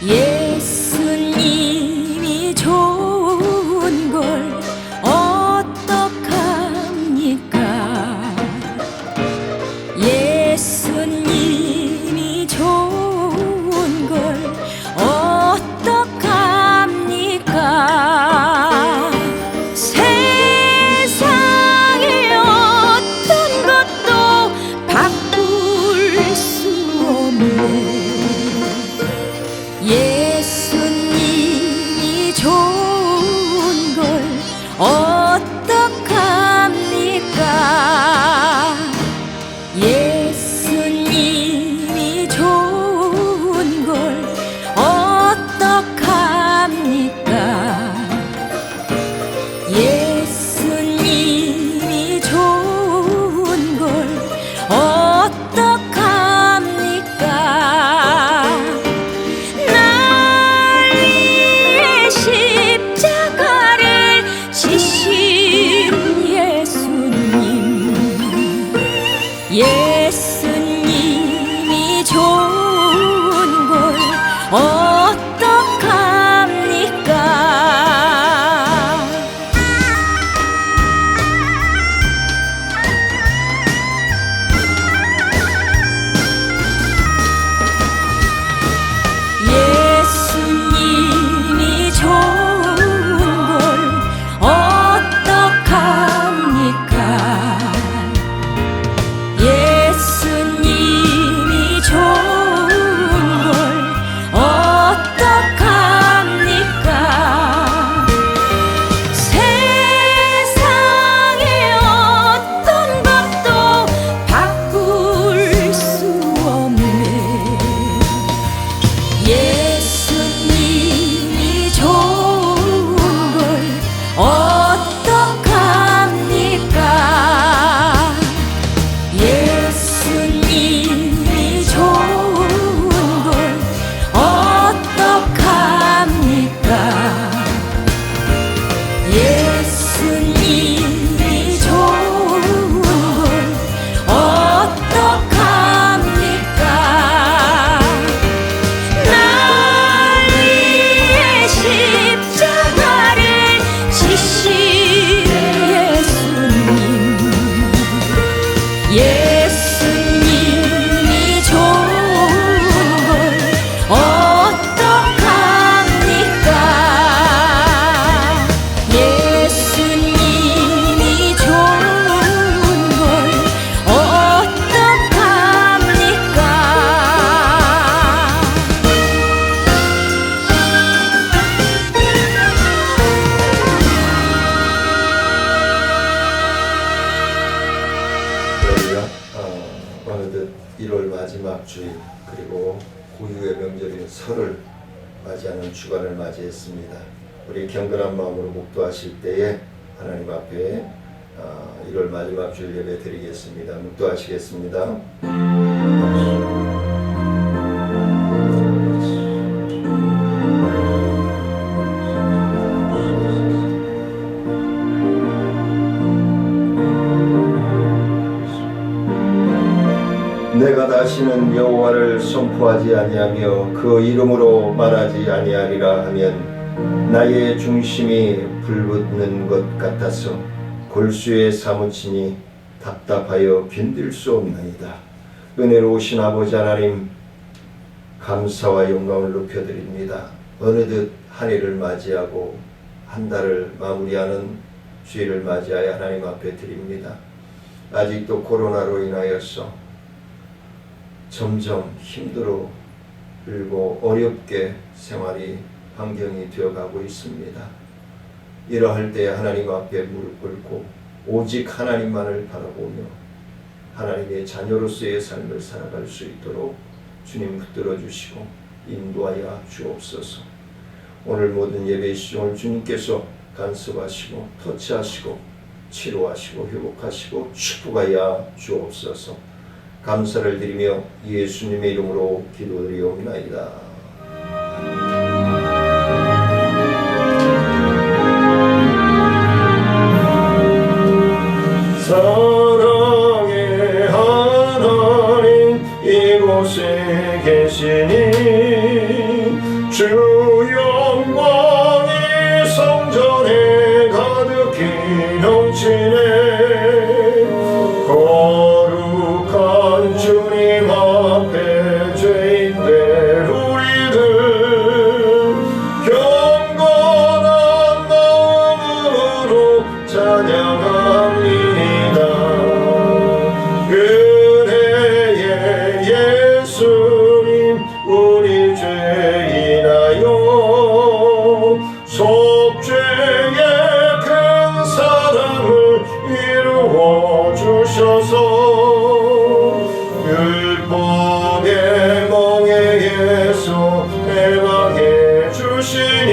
예수님이 좋은 걸 어떡합니까? 예수님이 좋은 걸 어떡합니까? 세상의 어떤 것도 바꿀 수 없네. 예수님이 좋은 걸 어떡합니까? 예수님이 좋은 걸 어떡합니까? 예수님이 좋은 걸 어떡합니까? 날 위해 십자가를 지신 예수님이 좋은 걸 어떡합니까? 예수님이 좋은 걸 어떡합니까? 예수님이 좋은 걸 어떡합니까? 세상의 어떤 것도 바꿀 수 없네. 예수님이 좋은 걸 어떡합니까? 예수님이 좋은 걸 어떡합니까? 예수님이 좋은 걸 어떡합니까? 날 위해 십자가를 지신 예수님이 좋은 걸 어떡합니까? 예수님이 좋은 걸 어떡합니까? 저희가 어느덧 1월 마지막 주일 그리고 고유의 명절인 설을 맞이하는 주간을 맞이했습니다. 우리 경건한 마음으로 묵도하실 때에 하나님 앞에 1월 마지막 주일 예배 드리겠습니다. 묵도하시겠습니다. 내가 다시는 여호와를 선포하지 아니하며 그 이름으로 말하지 아니하리라 하면 나의 중심이 불붙는 것 같아서 골수에 사무치니 답답하여 견딜 수 없나이다. 은혜로우신 아버지 하나님, 감사와 영광을 높여드립니다. 어느덧 한 해를 맞이하고 한 달을 마무리하는 주일을 맞이하여 하나님 앞에 드립니다. 아직도 코로나로 인하여서 점점 힘들어 그리고 어렵게 생활이 환경이 되어가고 있습니다. 이러할 때 하나님 앞에 무릎 꿇고 오직 하나님만을 바라보며 하나님의 자녀로서의 삶을 살아갈 수 있도록 주님 붙들어 주시고 인도하여 주옵소서. 오늘 모든 예배 시종을 주님께서 간섭하시고 터치하시고 치료하시고 회복하시고 축복하여 주옵소서. 감사를 드리며 예수님의 이름으로 기도드리옵나이다. 사랑의 하나님 이곳에 계시니 주 영광이 성전에 가득히 넘치네. 거룩한 주님 앞에 죄인된 우리들 경건한 마음으로 찬양합니다. 은혜의 예수님 우리 죄인하여 속죄의 큰 사랑을 이루어 주셔서 율법의 멍에에서 해방해 주시니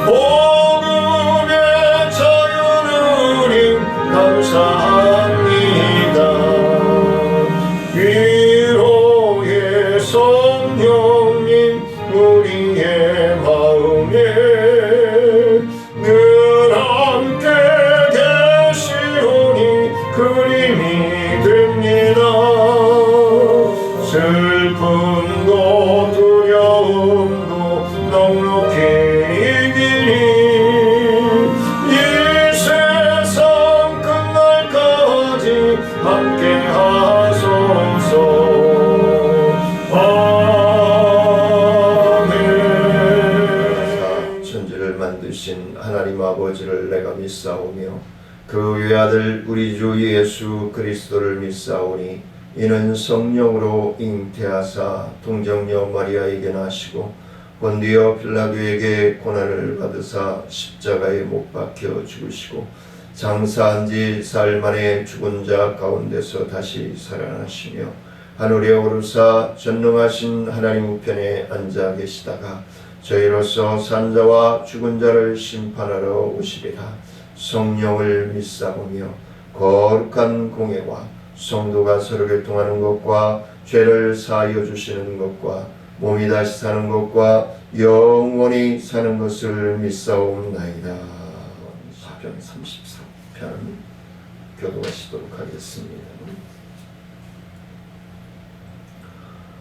복음의 자유누림 감사합니다. 위로의 성령님 우리의 마음에 늘 함께 계시오니 그림이 됩니다. 슬픔도 두려움도 넉넉히 이기니 이 세상 끝날까지 함께 하소서. 아멘. 천지를 만드신 하나님 아버지를 내가 믿사오며 그 외아들 우리 주 예수 그리스도를 믿사오니 이는 성령으로 잉태하사 동정녀 마리아에게 나시고 본디오 빌라도에게 고난을 받으사 십자가에 못 박혀 죽으시고 장사한 지 사흘 만에 죽은 자 가운데서 다시 살아나시며 하늘에 오르사 전능하신 하나님 우편에 앉아 계시다가 저희로서 산자와 죽은 자를 심판하러 오시리라. 성령을 믿사오며 거룩한 공예와 성도가 서로 교통하는 것과 죄를 사하여 주시는 것과 몸이 다시 사는 것과 영원히 사는 것을 믿사옵나이다. 시편 34편 교도하시도록 하겠습니다.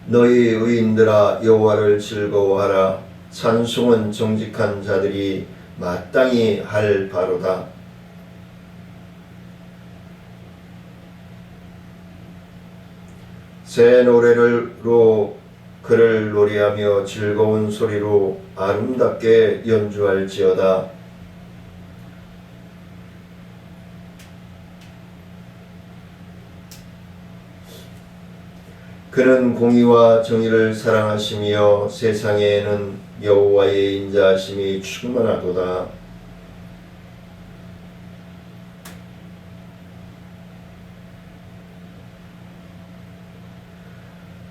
너희 의인들아 여호와를 즐거워하라. 찬송은 정직한 자들이 마땅히 할 바로다. 새 노래로 그를 노래하며 즐거운 소리로 아름답게 연주할지어다. 그는 공의와 정의를 사랑하시며 세상에는 여호와의 인자하심이 충만하도다.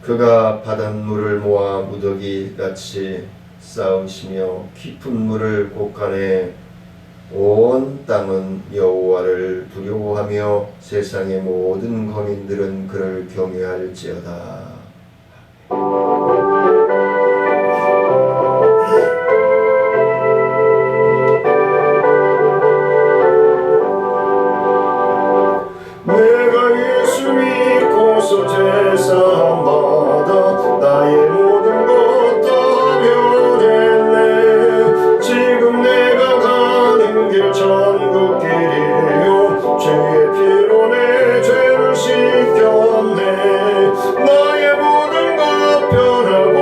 그가 바닷물을 모아 무더기같이 쌓으시며 깊은 물을 곳간에 온 땅은 여호와를 두려워하며 세상의 모든 거민들은 그를 경외할지어다. 내가 예수 믿고서 제사함 받아 나의 모든 것 다 변했네. 지금 내가 가는 길 천국 길이요 주의 피로 내 죄를 씻겼네. 나의 모든 것 변하고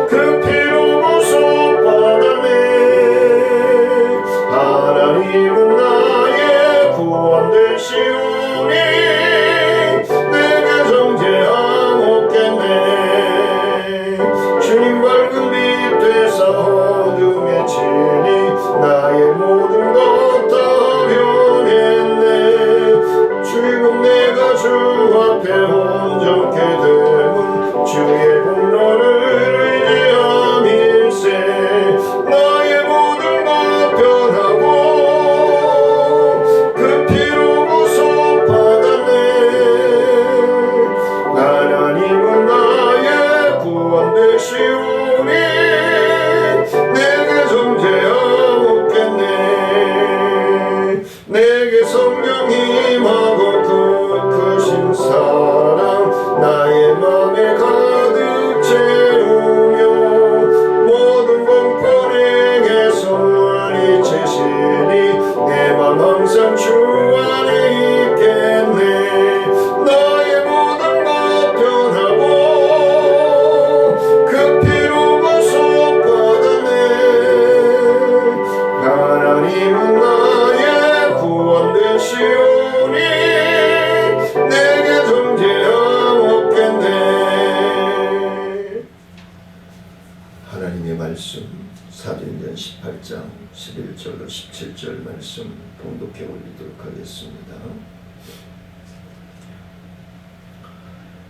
그 피로 구속받았네. 하나님은 나의 구원 되시오니 내게 정죄함 없겠네. 주님 밝은 빛 되사 어둠에 치니 나의 모든 것 다 변했네. 지금 내가 주 앞에 온전케 되면 주의 공로를 의지함일세. 나의 모든 것 변하고 그 피로 구속받았네. 하나님은 나의 구원 되시오니 내게 정죄함 없겠네. 내게 성령 임하고 그 크신 사랑 나의 맘에 가득 채 말씀 사도행전 18장 11절로 17절 말씀 봉독해 올리도록 하겠습니다.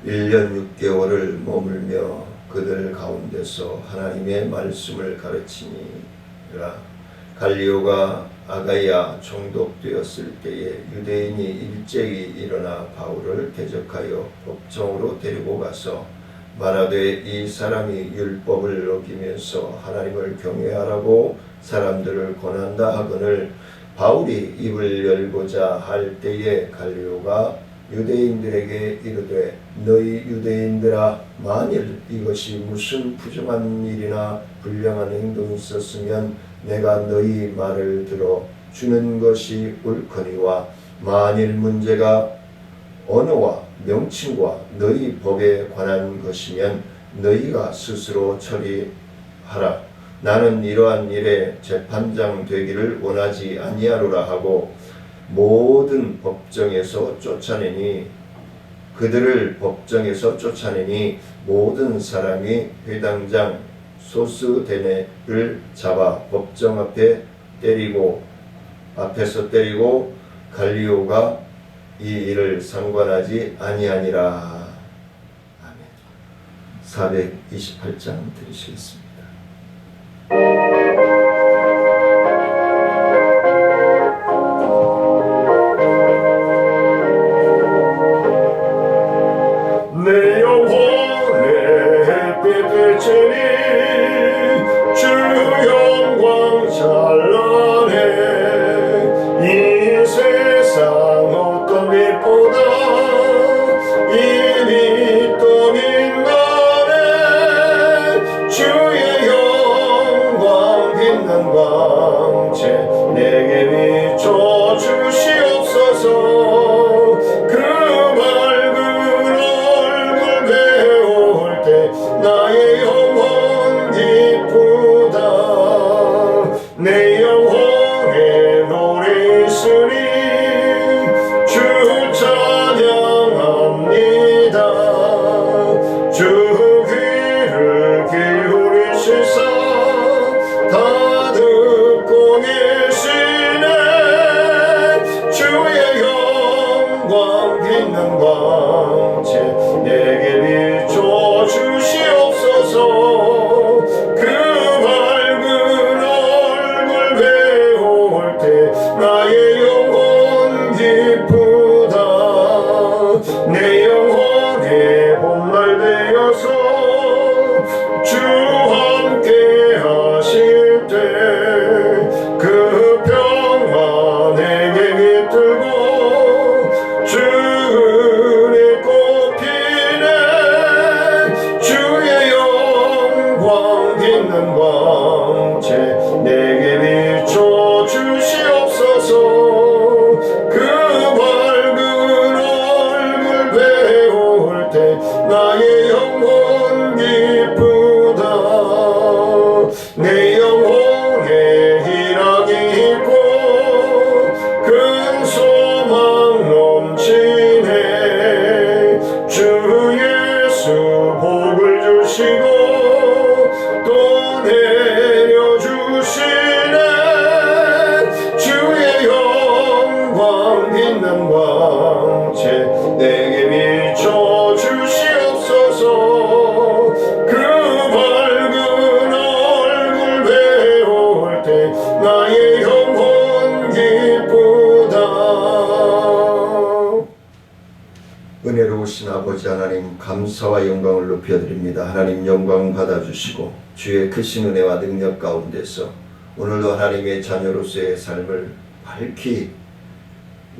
1년 6개월을 머물며 그들 가운데서 하나님의 말씀을 가르치니라. 갈리오가 아가야 총독되었을 때에 유대인이 일제히 일어나 바울을 대적하여 법정으로 데리고 가서 말하되 이 사람이 율법을 어기면서 하나님을 경외하라고 사람들을 권한다 하거늘 바울이 입을 열고자 할 때에 갈리오가 유대인들에게 이르되 너희 유대인들아 만일 이것이 무슨 부정한 일이나 불량한 행동이 있었으면 내가 너희 말을 들어 주는 것이 옳거니와 만일 문제가 언어와 명칭과 너희 법에 관한 것이면 너희가 스스로 처리하라. 나는 이러한 일에 재판장 되기를 원하지 아니하노라 하고 모든 법정에서 쫓아내니 그들을 법정에서 쫓아내니 모든 사람이 회당장 소스데네를 잡아 법정 앞에서 때리고 갈리오가 이 일을 상관하지 아니하니라. 아멘. 428장 들으시겠습니다. 내 영혼의 햇빛 비치니 주 영광 찬란해. 이 세상 어떤 빛보다 이 빛도 빛나네. 주의 영광 빛난 광채 내게 비춰 주시옵소서. 나의 영혼 기쁘다. 내 영혼에 노래 있으니 주 찬양합니다. 주 귀를 기울이시사 다 듣고 계시네. 주의 영광 빛난 광채 내게 비춰 주시옵소서. 그 밝은 얼굴 배울 때 나의 영혼 기쁘다. 내 영혼의 봄날 되어서 주 함께 하실 때 그 평화 내게 깃들고 주 은혜 꽃피네. 주의 영광 빛난 광채 내게 비춰 주시옵소서. 그 밝은 얼굴 배울 때 나의 영혼 기쁘다. 내 영혼에 희락이 있고 큰 소망 넘치네. 주 예수 복을 주시고 또 내려주시네. 주의 영광 빛난 광채 내게 비춰 주시옵소서. 그 밝은 얼굴 배울 때 나의 영혼 기쁘다. 은혜로우신 아버지 하나님 감사와 영광을 높여드립니다. 하나님 영광 받아주시고 주의 크신 은혜와 능력 가운데서 오늘도 하나님의 자녀로서의 삶을 밝히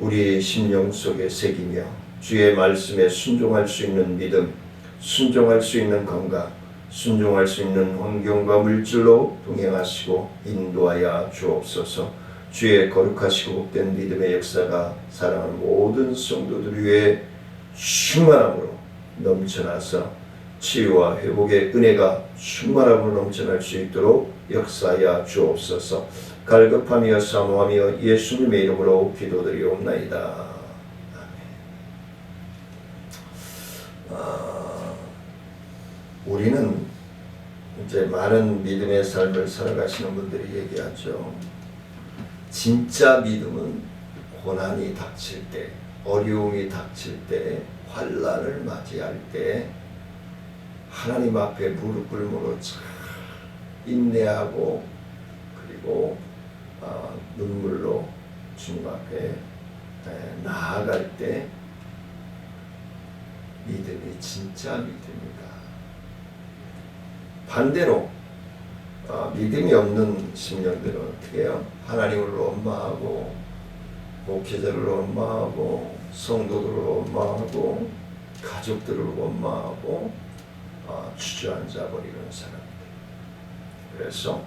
우리 심령 속에 새기며 주의 말씀에 순종할 수 있는 믿음, 순종할 수 있는 건강, 순종할 수 있는 환경과 물질로 동행하시고 인도하여 주옵소서. 주의 거룩하시고 복된 믿음의 역사가 사랑하는 모든 성도들 위해 충만함으로 넘쳐나서 치유와 회복의 은혜가 충만함으로 넘쳐날 수 있도록 역사하여 주옵소서. 갈급하며 사모하며 예수님의 이름으로 기도드리옵나이다. 우리는 이제 많은 믿음의 삶을 살아가시는 분들이 얘기하죠. 진짜 믿음은 고난이 닥칠 때, 어려움이 닥칠 때, 환난을 맞이할 때 하나님 앞에 무릎 꿇음으로 잘 인내하고 그리고 눈물로 주님 앞에 나아갈 때 믿음이 진짜 믿음이다. 반대로 믿음이 없는 심령들은 어떻게 해요? 하나님을 원망하고 목회자를 원망하고 성도들을 원망하고 가족들을 원망하고 주저앉아 버리는 사람들. 그래서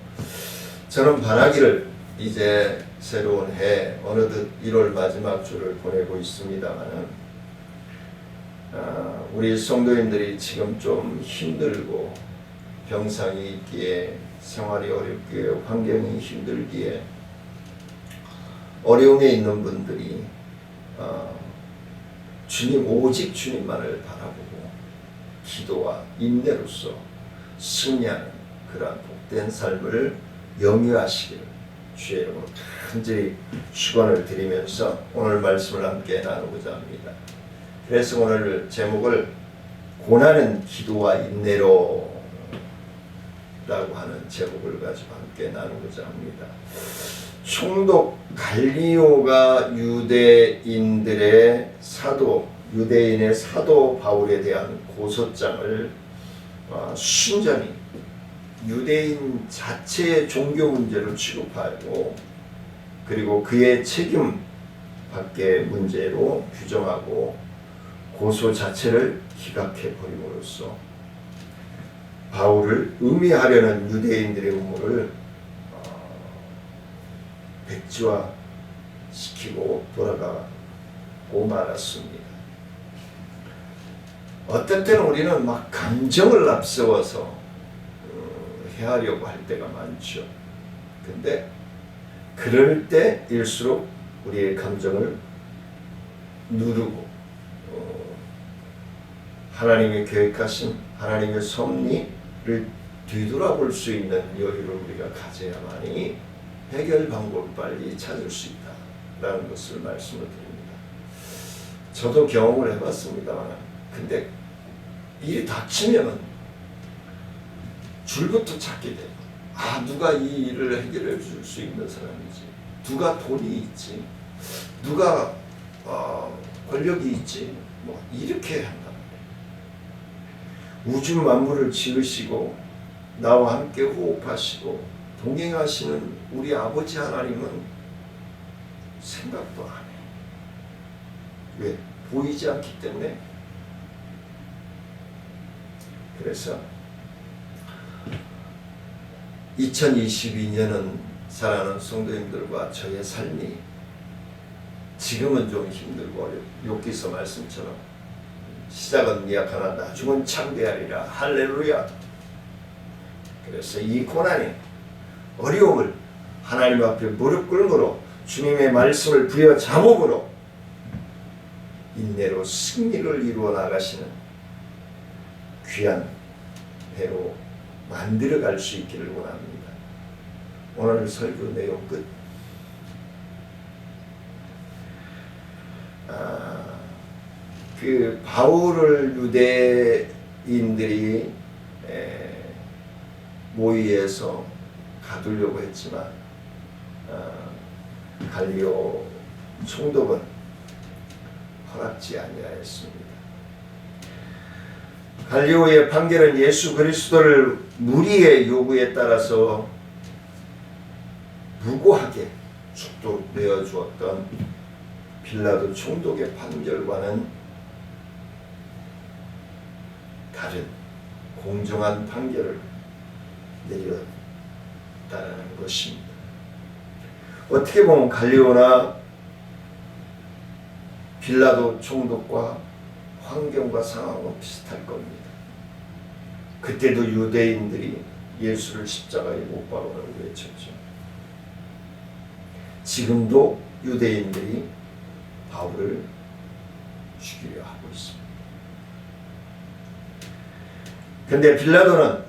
저는 바라기를 이제 새로운 해 어느덧 1월 마지막 주를 보내고 있습니다만은 우리 성도님들이 지금 좀 힘들고 병상이 있기에 생활이 어렵기에 환경이 힘들기에 어려움에 있는 분들이 주님 오직 주님만을 바라보고 기도와 인내로서 승리하는 그러한 복된 삶을 영위하시기를 주의 이름으로 간절히 축원을 드리면서 오늘 말씀을 함께 나누고자 합니다. 그래서 오늘 제목을 고난은 기도와 인내로 라고 하는 제목을 가지고 함께 나누고자 합니다. 총독 갈리오가 유대인의 사도 바울에 대한 고소장을 순전히 유대인 자체의 종교 문제로 취급하고 그리고 그의 책임 밖의 문제로 규정하고 고소 자체를 기각해 버림으로써 바울을 음해하려는 유대인들의 음모를 백지화시키고 돌아가고 말았습니다. 어떤 때는 우리는 막 감정을 앞세워서 해하려고 할 때가 많죠. 근데 그럴 때일수록 우리의 감정을 누르고 하나님의 계획하신 하나님의 섭리를 뒤돌아볼 수 있는 여유를 우리가 가져야만이 해결 방법을 빨리 찾을 수 있다라는 것을 말씀을 드립니다. 저도 경험을 해봤습니다만 근데 일이 닥치면 줄부터 찾게 돼요. 누가 이 일을 해결해 줄 수 있는 사람이지, 누가 돈이 있지, 누가 권력이 있지, 뭐 이렇게 한다. 우주 만물을 지으시고 나와 함께 호흡하시고 동행하시는 우리 아버지 하나님은 생각도 안 해. 왜? 보이지 않기 때문에. 그래서 2022년은 사랑하는 성도님들과 저의 삶이 지금은 좀 힘들고 어려워. 욥기서 말씀처럼 시작은 미약하나 나중은 창대하리라. 할렐루야. 그래서 이 고난이 어려움을 하나님 앞에 무릎 꿇음으로 주님의 말씀을 부여잡음으로 인내로 승리를 이루어 나가시는 귀한 배로 만들어 갈 수 있기를 원합니다. 오늘 설교 내용 끝. 그 바울을 유대인들이 모의해서 가두려고 했지만 갈리오 총독은 허락지 아니하였습니다. 갈리오의 판결은 예수 그리스도를 무리의 요구에 따라서 무고하게 내어 주었던 빌라도 총독의 판결과는 다른 공정한 판결을 내렸다는 것입니다. 어떻게 보면 갈리오나 빌라도 총독과 환경과 상황은 비슷할 겁니다. 그때도 유대인들이 예수를 십자가에 못 박으라고 외쳤죠. 지금도 유대인들이 바울을 죽이려 하고 있습니다. 근데 빌라도는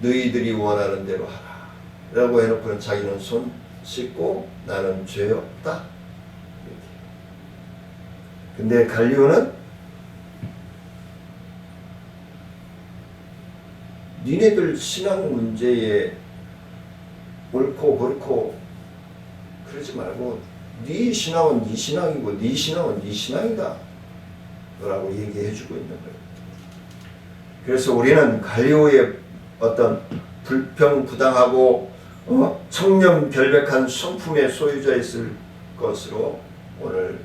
너희들이 원하는 대로 하라 라고 해놓고는 자기는 손 씻고 나는 죄 없다. 근데 갈리오는 니네들 신앙 문제에 옳고 그렇고 그러지 말고 네 신앙은 네 신앙이고 네 신앙은 네 신앙이다 라고 얘기해주고 있는 거예요. 그래서 우리는 갈리오의 어떤 불평부당하고 청렴결백한 성품의 소유자였을 것으로 오늘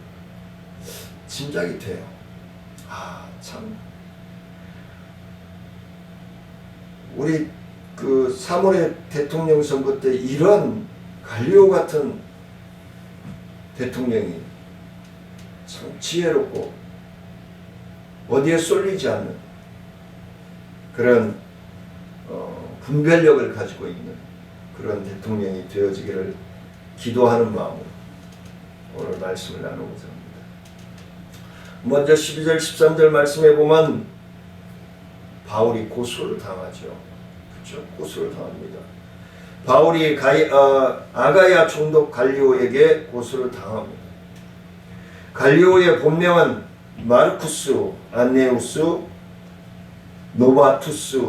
짐작이 돼요. 참 우리 그 3월의 대통령 선거 때 이런 갈리오 같은 대통령이 참 지혜롭고 어디에 쏠리지 않는 그런 분별력을 가지고 있는 그런 대통령이 되어지기를 기도하는 마음으로 오늘 말씀을 나누고자 합니다. 먼저 12절 13절 말씀에 보면 바울이 고소를 당하죠. 그렇죠? 고소를 당합니다. 바울이 아가야 총독 갈리오에게 고소를 당합니다. 갈리오의 본명은 마르쿠스 안네우스 노바투스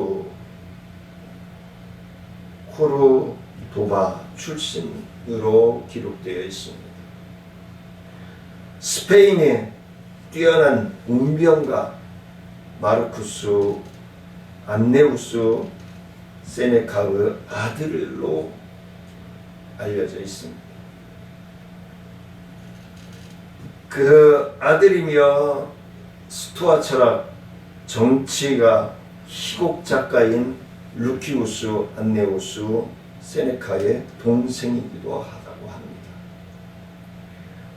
코르도바 출신으로 기록되어 있습니다. 스페인의 뛰어난 운병가 마르쿠스 안네우스 세네카의 아들로 알려져 있습니다. 그 아들이며 스토아 철학 정치가 희곡 작가인 루키우스 안네우스 세네카의 동생이기도 하다고 합니다.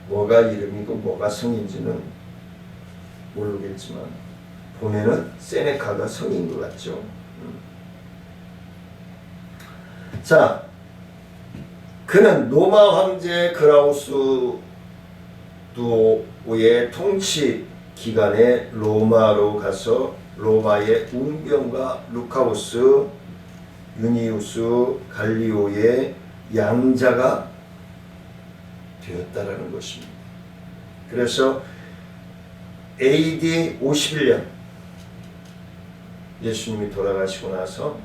뭐가 이름이고 뭐가 성인지는 모르겠지만 보면은 세네카가 성인 것 같죠. 자, 그는 로마 황제 그라우스도의 통치 기간에 로마로 가서 로마의 운병가 루카우스 유니우스 갈리오의 양자가 되었다라는 것입니다. 그래서 AD 51년 예수님이 돌아가시고 나서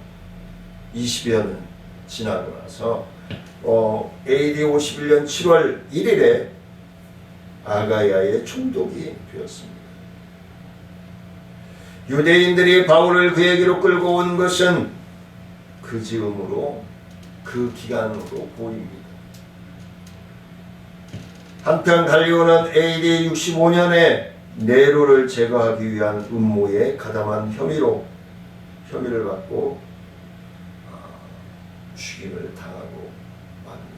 20여 년 지나고 나서 AD 51년 7월 1일에 아가야의 총독이 되었습니다. 유대인들이 바울을 그에게로 끌고 온 것은 그 즈음으로 그 기간으로 보입니다. 한편 갈리오는 AD 65년에 네로를 제거하기 위한 음모에 가담한 혐의를 받고 죽임을 당하고 맙니다.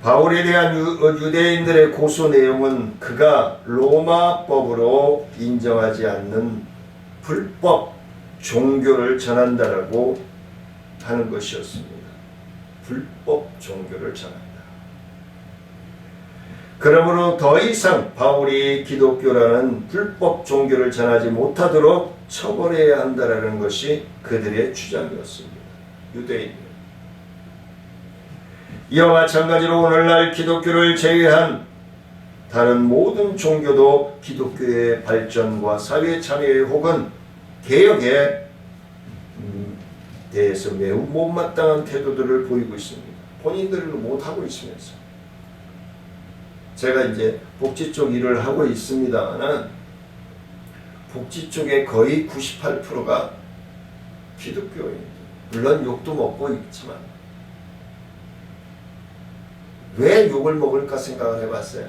바울에 대한 유대인들의 고소 내용은 그가 로마법으로 인정하지 않는 불법 종교를 전한다라고 하는 것이었습니다. 불법 종교를 전한다. 그러므로 더 이상 바울이 기독교라는 불법 종교를 전하지 못하도록 처벌해야 한다라는 것이 그들의 주장이었습니다. 유대인들. 이와 마찬가지로 오늘날 기독교를 제외한 다른 모든 종교도 기독교의 발전과 사회 참여에 혹은 개혁에 대해서 매우 못마땅한 태도들을 보이고 있습니다. 본인들은 못하고 있으면서. 제가 이제 복지 쪽 일을 하고 있습니다만 복지 쪽에 거의 98%가 기독교입니다. 물론 욕도 먹고 있지만 왜 욕을 먹을까 생각을 해봤어요.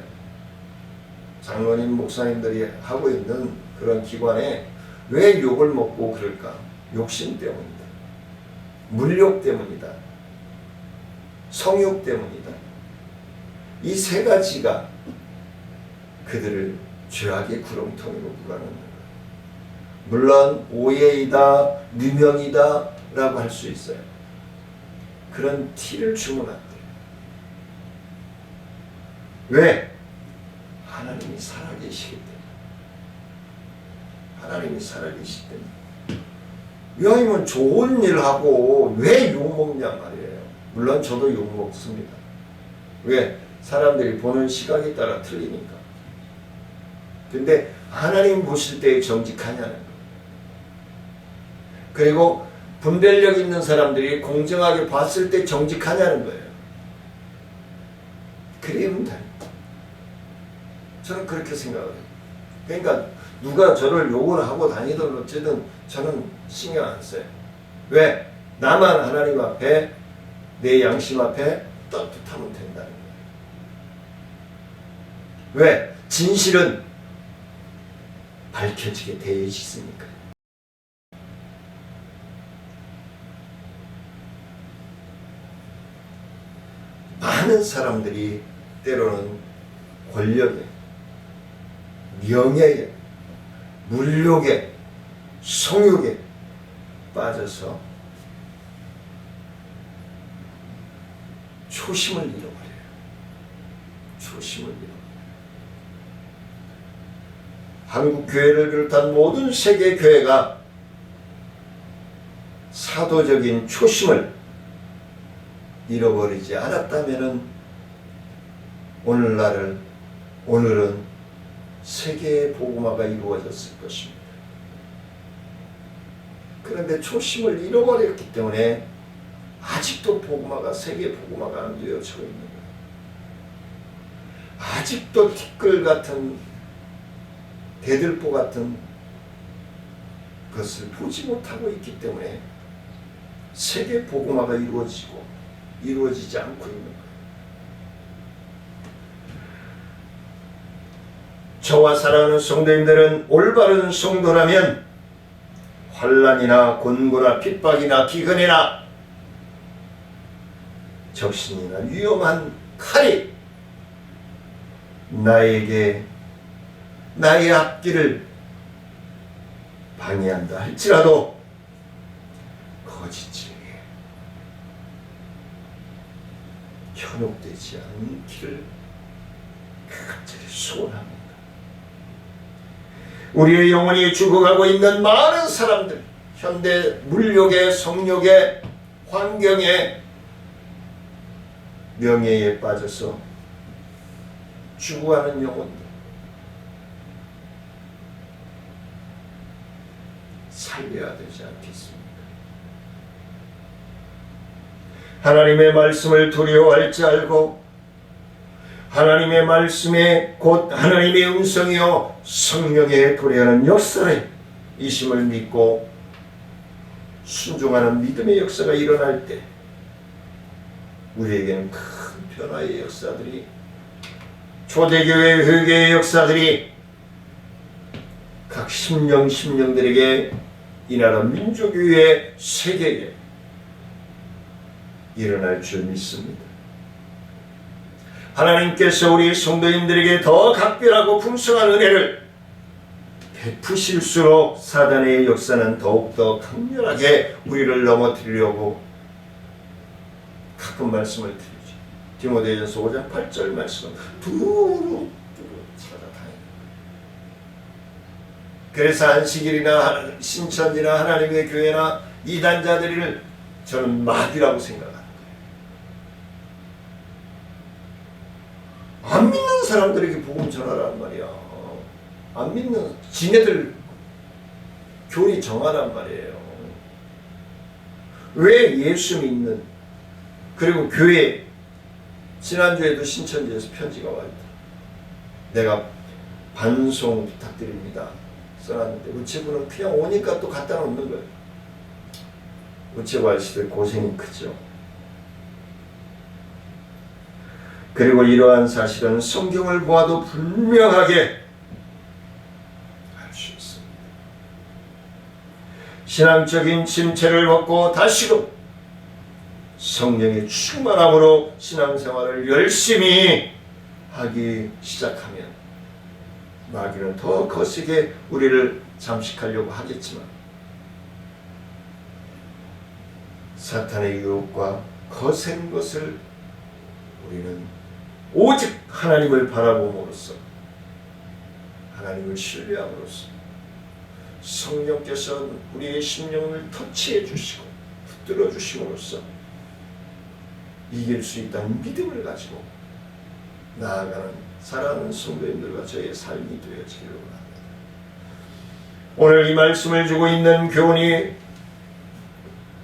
장로님, 목사님들이 하고 있는 그런 기관에 왜 욕을 먹고 그럴까? 욕심 때문이다. 물욕 때문이다. 성욕 때문이다. 이 세 가지가 그들을 죄악의 구렁텅이로 몰아넣는 거예요. 물론 오해이다, 누명이다 라고 할 수 있어요. 그런 티를 주면 안 돼요. 왜? 하나님이 살아계시기 때문에. 하나님이 살아계시기 때문에. 이왕이면 좋은 일 하고 왜 욕먹냐 말이에요. 물론 저도 욕먹습니다. 왜? 사람들이 보는 시각에 따라 틀리니까. 근데 하나님 보실 때 정직하냐는 거예요. 그리고 분별력 있는 사람들이 공정하게 봤을 때 정직하냐는 거예요. 그래야 된다. 저는 그렇게 생각을 해요. 그러니까 누가 저를 욕을 하고 다니든 어쨌든 저는 신경 안 써요. 왜? 나만 하나님 앞에 내 양심 앞에 떳떳하면 된다는 거예요. 왜? 진실은 밝혀지게 되어 있으니까. 많은 사람들이 때로는 권력에, 명예에, 물욕에, 성욕에 빠져서 초심을 잃어버려요. 초심을 잃어버려요. 한국 교회를 비롯한 모든 세계 교회가 사도적인 초심을 잃어버리지 않았다면은 오늘은 세계의 복음화가 이루어졌을 것입니다. 그런데 초심을 잃어버렸기 때문에 아직도 세계 복음화가 안 되어지고 있는 거예요. 아직도 티끌 같은 대들보 같은 것을 보지 못하고 있기 때문에 세계 복음화가 이루어지지 않고 있는 거예요. 저와 사랑하는 성도님들은 올바른 성도라면 환난이나 곤고나 핍박이나 기근이나 적신이나 위험한 칼이 나의 앞길을 방해한다 할지라도 거짓 진리에 현혹되지 않기를 간절히 소원합니다. 우리의 영혼이 죽어가고 있는 많은 사람들, 현대 물욕의, 성욕의, 환경의, 명예에 빠져서 죽어가는 영혼들, 살려야 되지 않겠습니까? 하나님의 말씀을 두려워할 줄 알고 하나님의 말씀에 곧 하나님의 음성이요 성령의 도래하는 역사에 이심을 믿고 순종하는 믿음의 역사가 일어날 때 우리에게는 큰 변화의 역사들이, 초대교회 회개의 역사들이 각 심령들에게 이 나라 민족위의 세계에 일어날 줄 믿습니다. 하나님께서 우리 성도님들에게 더 각별하고 풍성한 은혜를 베푸실수록 사단의 역사는 더욱더 강렬하게 우리를 넘어뜨리려고 가끔 말씀을 드리죠. 디모데전서 5장 8절 말씀 두루 찾아다니는 거예요. 그래서 안식일이나 신천지나 하나님의 교회나 이단자들을 저는 마귀라고 생각합니다. 안 믿는 사람들에게 복음 전하란 말이야. 안 믿는 지네들 교리 정하란 말이에요. 왜 예수 믿는, 그리고 교회, 지난주에도 신천지에서 편지가 왔다. 내가 반송 부탁드립니다 써놨는데 우체부는 그냥 오니까 또 갖다 놓는 거예요. 우체부 아저씨들 고생이 크죠. 그리고 이러한 사실은 성경을 보아도 분명하게 알 수 있습니다. 신앙적인 침체를 벗고 다시금 성령의 충만함으로 신앙생활을 열심히 하기 시작하면 마귀는 더 거세게 우리를 잠식하려고 하겠지만 사탄의 유혹과 거센 것을 우리는 오직 하나님을 바라봄으로써, 하나님을 신뢰함으로써 성령께서 우리의 심령을 터치해 주시고 붙들어 주심으로써 이길 수 있다는 믿음을 가지고 나아가는 사랑하는 성도님들과 저의 삶이 되어지기를 원합니다. 오늘 이 말씀을 주고 있는 교훈이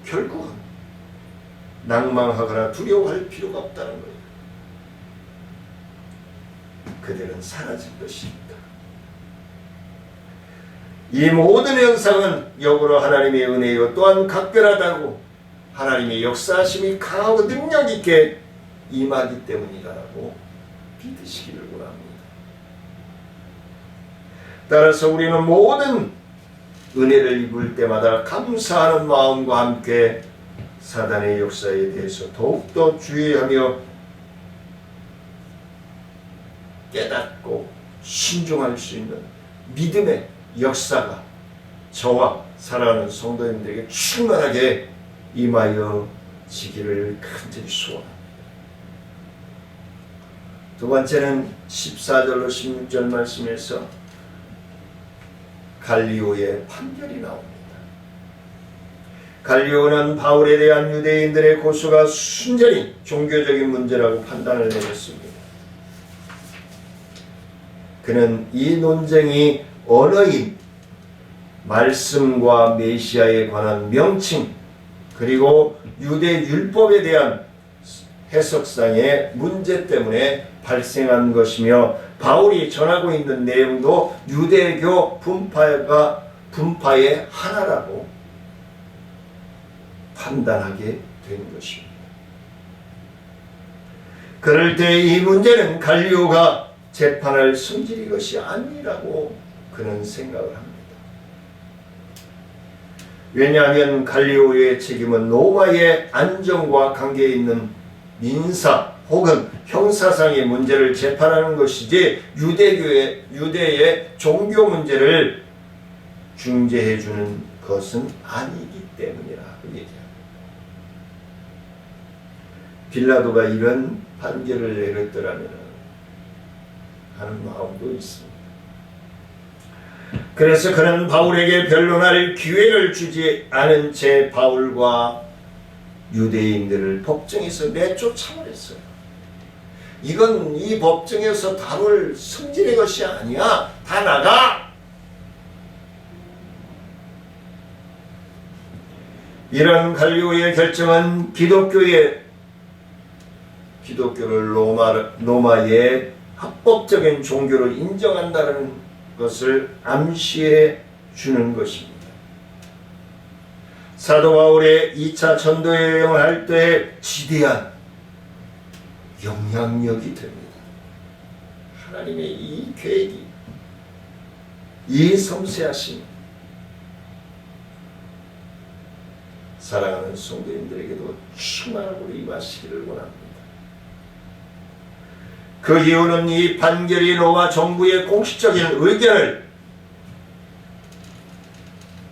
결국은 낭망하거나 두려워할 필요가 없다는 거예요. 그들은 사라질 것입니다. 이 모든 현상은 역으로 하나님의 은혜요 또한 각별하다고 하나님의 역사하심이 강하고 능력 있게 임하기 때문이라고 믿으시기를 원합니다. 따라서 우리는 모든 은혜를 입을 때마다 감사하는 마음과 함께 사단의 역사에 대해서 더욱더 주의하며 깨닫고 순종할 수 있는 믿음의 역사가 저와 사랑하는 성도님들에게 충만하게 임하여 지기를 간절히 소원합니다. 두 번째는 14절로 16절 말씀에서 갈리오의 판결이 나옵니다. 갈리오는 바울에 대한 유대인들의 고소가 순전히 종교적인 문제라고 판단을 내렸습니다. 그는 이 논쟁이 언어인 말씀과 메시아에 관한 명칭 그리고 유대 율법에 대한 해석상의 문제 때문에 발생한 것이며 바울이 전하고 있는 내용도 유대교 분파의 하나라고 판단하게 된 것입니다. 그럴 때 이 문제는 갈리오가 재판할 성질이 것이 아니라고 그는 생각을 합니다. 왜냐하면 갈리오의 책임은 로마의 안정과 관계 있는 민사 혹은 형사상의 문제를 재판하는 것이지 유대의 종교 문제를 중재해 주는 것은 아니기 때문이라고 얘기합니다. 빌라도가 이런 판결을 내렸더라면 하는 마음도 있습니다. 그래서 그는 바울에게 변론할 기회를 주지 않은 채 바울과 유대인들을 법정에서 내쫓아버렸어요. 이건 이 법정에서 다룰 성질의 것이 아니야. 다 나가! 이런 갈리오의 결정은 기독교를 로마의 합법적인 종교로 인정한다는 것을 암시해 주는 것입니다. 사도 바울의 2차 전도 여행을 할 때 지대한 영향력이 됩니다. 하나님의 이 계획이, 이 섬세하심이 사랑하는 성도님들에게도 충만하고 임하시기를 원합니다. 그 이유는 이 판결이 로마 정부의 공식적인 의견을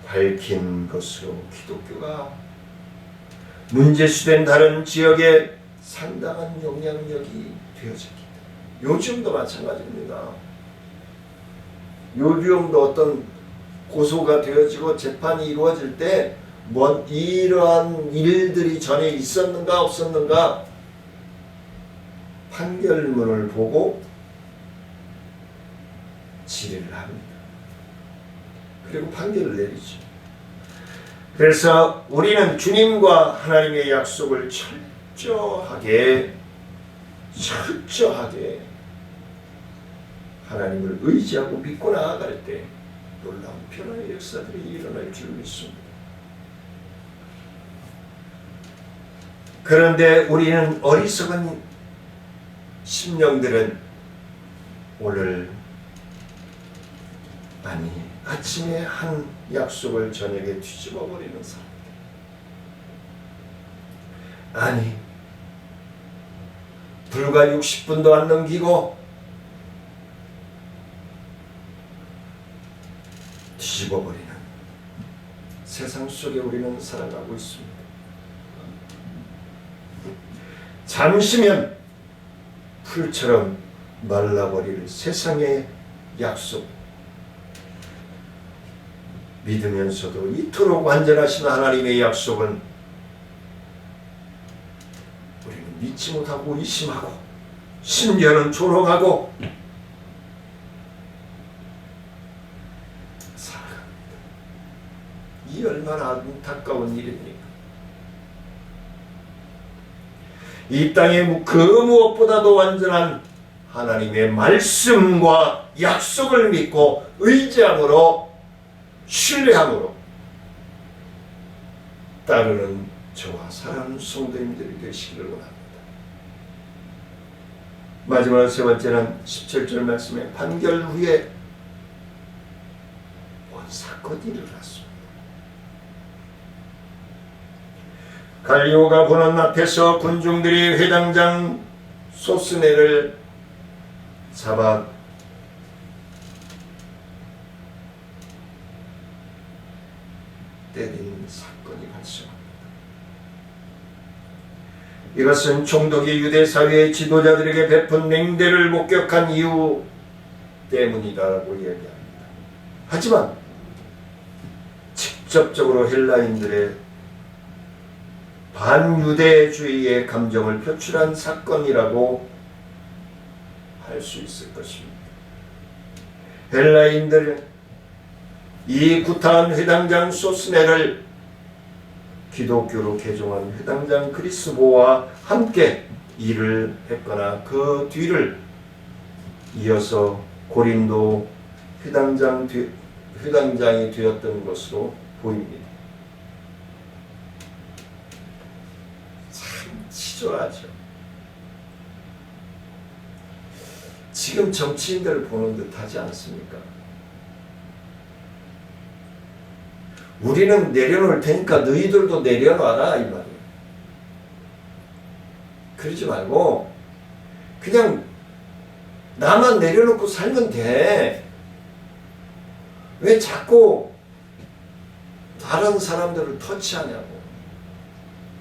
밝힌 것으로 기독교가 문제수된 다른 지역에 상당한 영향력이 되어졌기 때문에 요즘도 마찬가지입니다. 요즘도 어떤 고소가 되어지고 재판이 이루어질 때 이러한 일들이 전에 있었는가 없었는가 판결문을 보고 질의를 합니다. 그리고 판결을 내리죠. 그래서 우리는 주님과 하나님의 약속을 철저하게 하나님을 의지하고 믿고 나아갈 때 놀라운 변화의 역사들이 일어날 줄 믿습니다. 그런데 우리는 어리석은 심령들은 오늘 아침에 한 약속을 저녁에 뒤집어 버리는 사람들. 불과 60분도 안 넘기고 뒤집어 버리는 세상 속에 우리는 살아가고 있습니다. 잠시면 풀처럼 말라버릴 세상의 약속 믿으면서도 이토록 완전하신 하나님의 약속은 우리는 믿지 못하고 의심하고 심지어는 조롱하고 살아갑니다. 이 얼마나 안타까운 일입니까? 이 땅에 그 무엇보다도 완전한 하나님의 말씀과 약속을 믿고 의지함으로 신뢰함으로 따르는 저와 사랑하는 성도님들이 되시기를 원합니다. 마지막 세 번째는 17절 말씀에 판결 후에 온 사건이 일어났습니다. 갈리오가 보는 앞에서 군중들이 회당장 소스네를 잡아 때린 사건이 발생합니다. 이것은 총독이 유대 사회의 지도자들에게 베푼 냉대를 목격한 이유 때문이다라고 이야기합니다. 하지만 직접적으로 헬라인들의 반유대주의의 감정을 표출한 사건이라고 할 수 있을 것입니다. 헬라인들 이 구타한 회당장 소스네를 기독교로 개종한 회당장 그리스보와 함께 일을 했거나 그 뒤를 이어서 고린도 회당장이 되었던 것으로 보입니다. 참 치졸하죠. 지금 정치인들을 보는 듯 하지 않습니까? 우리는 내려놓을 테니까 너희들도 내려놔라 이 말이에요. 그러지 말고 그냥 나만 내려놓고 살면 돼. 왜 자꾸 다른 사람들을 터치하냐고.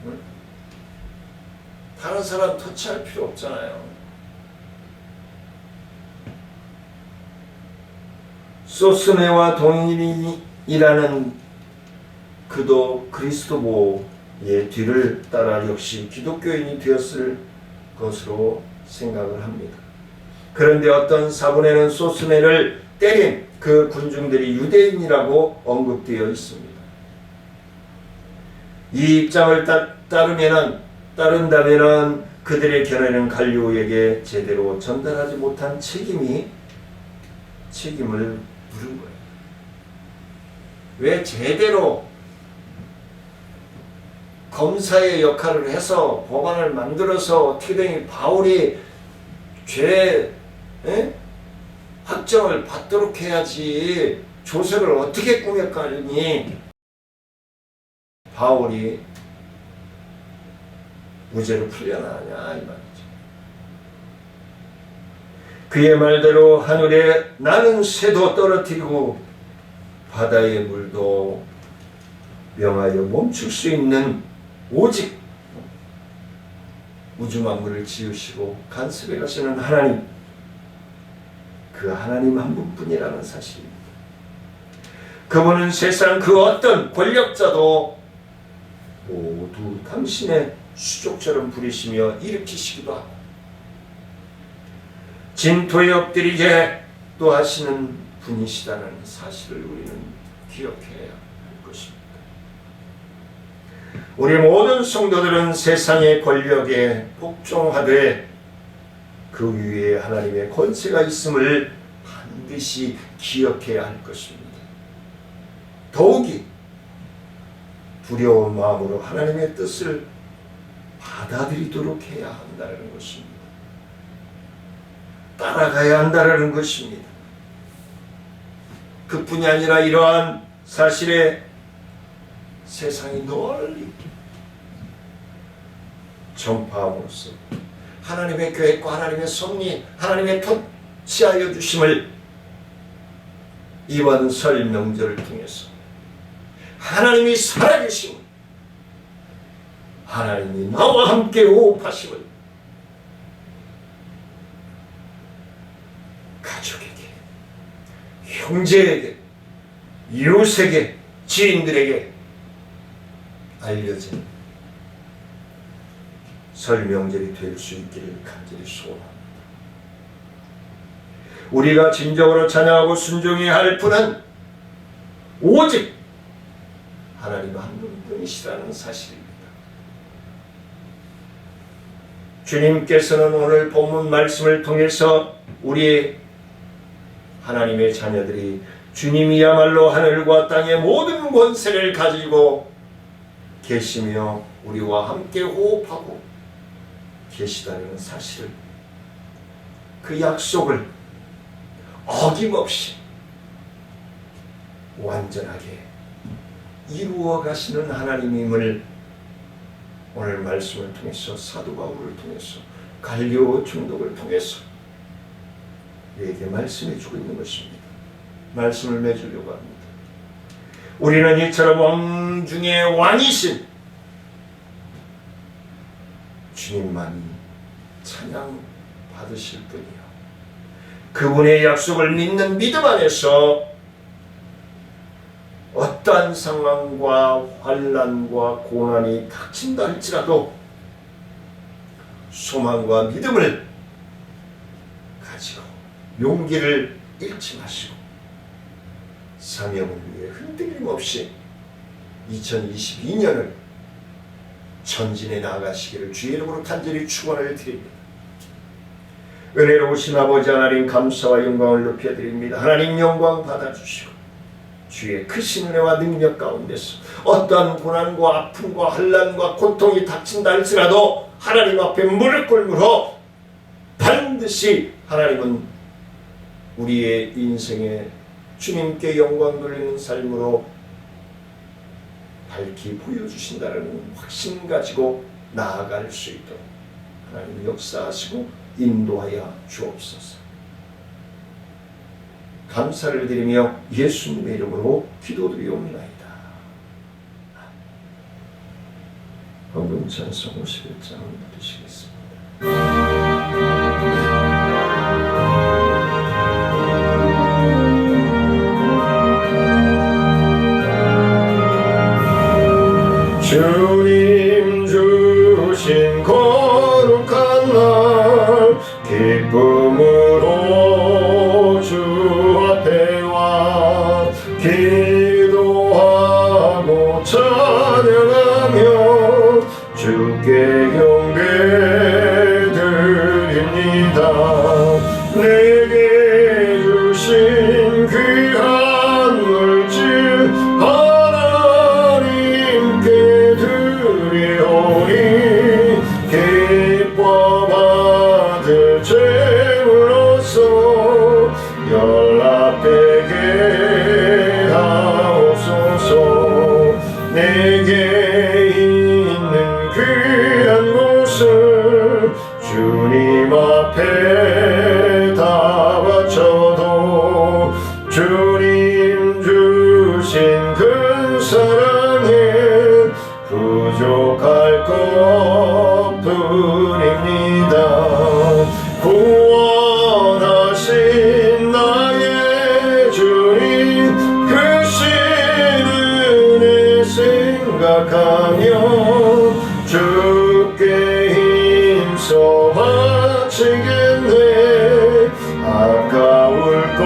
응? 다른 사람 터치할 필요 없잖아요. 소스네와 동인이라는 그도 그리스도보의 뒤를 따라 역시 기독교인이 되었을 것으로 생각을 합니다. 그런데 어떤 사본에는 소스네를 때린 그 군중들이 유대인이라고 언급되어 있습니다. 이 입장을 따른다면 그들의 견해는 갈리오에게 제대로 전달하지 못한 책임을 물은 거예요. 왜 제대로 검사의 역할을 해서 법안을 만들어서 어떻게든 바울이 죄 확정을 받도록 해야지 조서를 어떻게 꾸몄거니 바울이 무죄로 풀려나냐 이 말이죠. 그의 말대로 하늘에 나는 새도 떨어뜨리고 바다의 물도 명하여 멈출 수 있는 오직 우주 만물을 지으시고 간섭해 가시는 하나님, 그 하나님 한 분뿐이라는 사실입니다. 그분은 세상 그 어떤 권력자도 모두 당신의 수족처럼 부리시며 일으키시기도 하고 진토에 엎드리게 또 하시는 분이시다는 사실을 우리는 기억해야 할 것입니다. 우리 모든 성도들은 세상의 권력에 복종하되 그 위에 하나님의 권세가 있음을 반드시 기억해야 할 것입니다. 더욱이 두려운 마음으로 하나님의 뜻을 받아들이도록 해야 한다는 것입니다. 따라가야 한다는 것입니다. 그뿐이 아니라 이러한 사실에 세상이 널리 전파함으로써 하나님의 계획과 하나님의 섭리, 하나님의 통치하여 주심을 이번 설 명절을 통해서 하나님이 살아계심, 하나님이 나와 함께 호흡하심을 가족에게, 형제에게, 이웃에게, 지인들에게 알려진 설 명절이 될 수 있기를 간절히 소원합니다. 우리가 진정으로 찬양하고 순종해야 할 분은 오직 하나님 한 분뿐이시라는 사실입니다. 주님께서는 오늘 본문 말씀을 통해서 우리의 하나님의 자녀들이 주님이야말로 하늘과 땅의 모든 권세를 가지고 계시며 우리와 함께 호흡하고 계시다는 사실을, 그 약속을 어김없이 완전하게 이루어 가시는 하나님임을 오늘 말씀을 통해서, 사도 바울을 통해서, 갈리오 총독을 통해서 우리에게 말씀해 주고 있는 것입니다. 말씀을 맺으려고 합니다. 우리는 이처럼 왕 중에 왕이신 주님만이 찬양 받으실 분이요, 그분의 약속을 믿는 믿음 안에서 어떠한 상황과 환난과 고난이 닥친다 할지라도 소망과 믿음을 가지고 용기를 잃지 마시고 사명을 위해 흔들림 없이 2022년을 전진해 나아가시기를 주의 이름으로 간절히 축원을 드립니다. 은혜로우신 아버지 하나님, 감사와 영광을 높여드립니다. 하나님 영광 받아주시고 주의 크신 은혜와 능력 가운데서 어떠한 고난과 아픔과 환난과 고통이 닥친다 할지라도 하나님 앞에 무릎 꿇므로 반드시 하나님은 우리의 인생에 주님께 영광 돌리는 삶으로 밝히 보여주신다는 확신 가지고 나아갈 수 있도록 하나님 역사하시고 인도하여 주옵소서. 감사를 드리며 예수님의 이름으로 기도드리옵나이다. 헌금 찬송 51장 드리시겠습니다. 주님 주신 거룩한 날 기쁨으로 주 앞에 와 기도하고 찬양하며 주께 경배드립니다. 내게 주신 귀한 물질 하나님께 드리오니 기뻐 받을 제물로서 연락되게 하옵소서. 내게 있는 귀한 곳을 주님 앞에 다 바쳐도 주님 주신 그 사랑에 부족할 것뿐입니다. 구원하신 나의 주님 크신 은혜 생각하며 주께 힘써 바치겠네. 아까울 것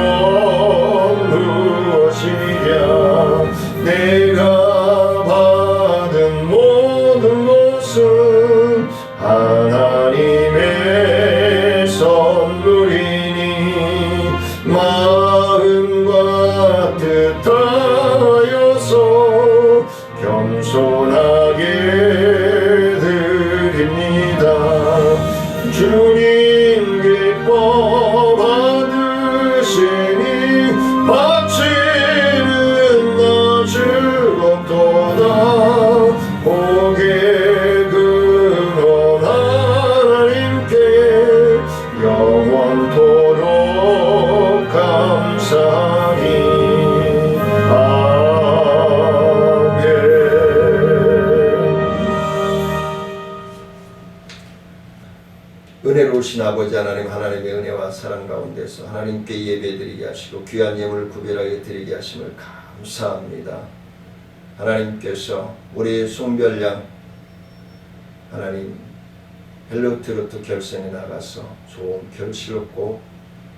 무엇이랴. 내가 받은 모든 것은 하나님의 선물이니 마음과 뜻하여서 겸손하게 드립니다. 주님 기뻐 받으시니 바치는 나 즐겁도다. 복의 근원 하나님께 영원토록 감사하니 아멘. 은혜로우신 아버지 하나님, 하나님의 은혜와 사랑 가운데서 하나님께 예배드리게 하시고 귀한 예물을 구별하게 드리게 하심을 감사합니다. 하나님께서 우리 송별양 하나님 헬로트로트 결선에 나가서 좋은 결실을 얻고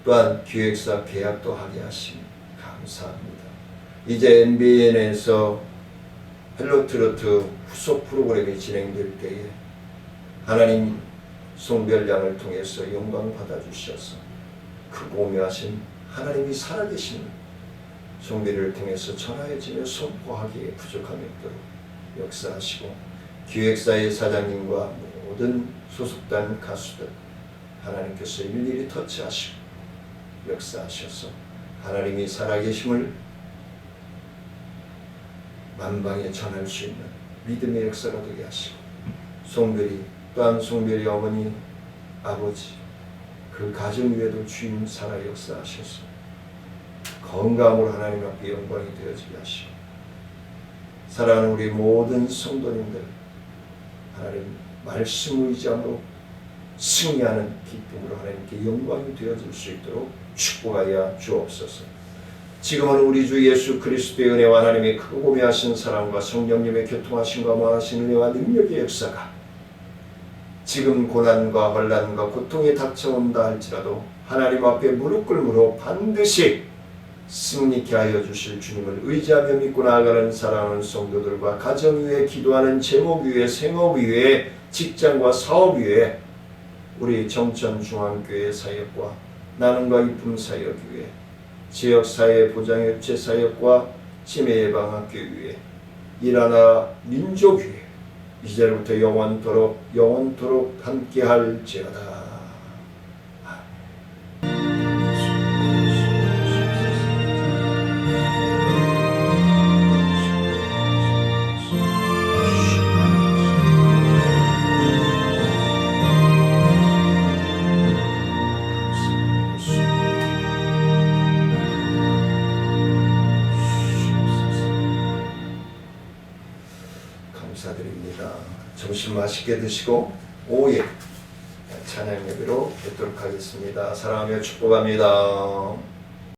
또한 기획사 계약도 하게 하심 감사합니다. 이제 MBN에서 헬로트로트 후속 프로그램이 진행될 때에 하나님 송별양을 통해서 영광 받아주셔서 크고 오묘하신 하나님이 살아계신 송별을 통해서 전하여지며 선포하기에 부족함이 없도록 역사하시고 기획사의 사장님과 모든 소속단 가수들 하나님께서 일일이 터치하시고 역사하셔서 하나님이 살아계심을 만방에 전할 수 있는 믿음의 역사가 되게 하시고 송별이 또한 송별이 어머니 아버지 그 가정 위에도 주님 살아 역사하셔서 건강으로 하나님 앞에 영광이 되어지게 하시고 사랑하는 우리 모든 성도님들 하나님 말씀 의지함으로 승리하는 기쁨으로 하나님께 영광이 되어질 수 있도록 축복하여 주옵소서. 지금은 우리 주 예수 그리스도의 은혜와 하나님의 크고 고미하신 사랑과 성령님의 교통하심과 모하신 은혜와 능력의 역사가 지금 고난과 혼란과 고통이 닥쳐온다 할지라도 하나님 앞에 무릎 꿇므로 반드시 승리케 하여 주실 주님을 의지하며 믿고 나아가는 사랑하는 성도들과 가정 위에 기도하는 제목 위에 생업 위에 직장과 사업 위에 우리 정천중앙교회 사역과 나눔과 이쁨 사역 위에 지역사회 보장협체 사역과 치매예방학교 위에 일하나 민족 위에 이제부터 영원토록 함께할지어다. 감사드립니다. 점심 맛있게 드시고 오후에 찬양 예배로 뵙도록 하겠습니다. 사랑하며 축복합니다.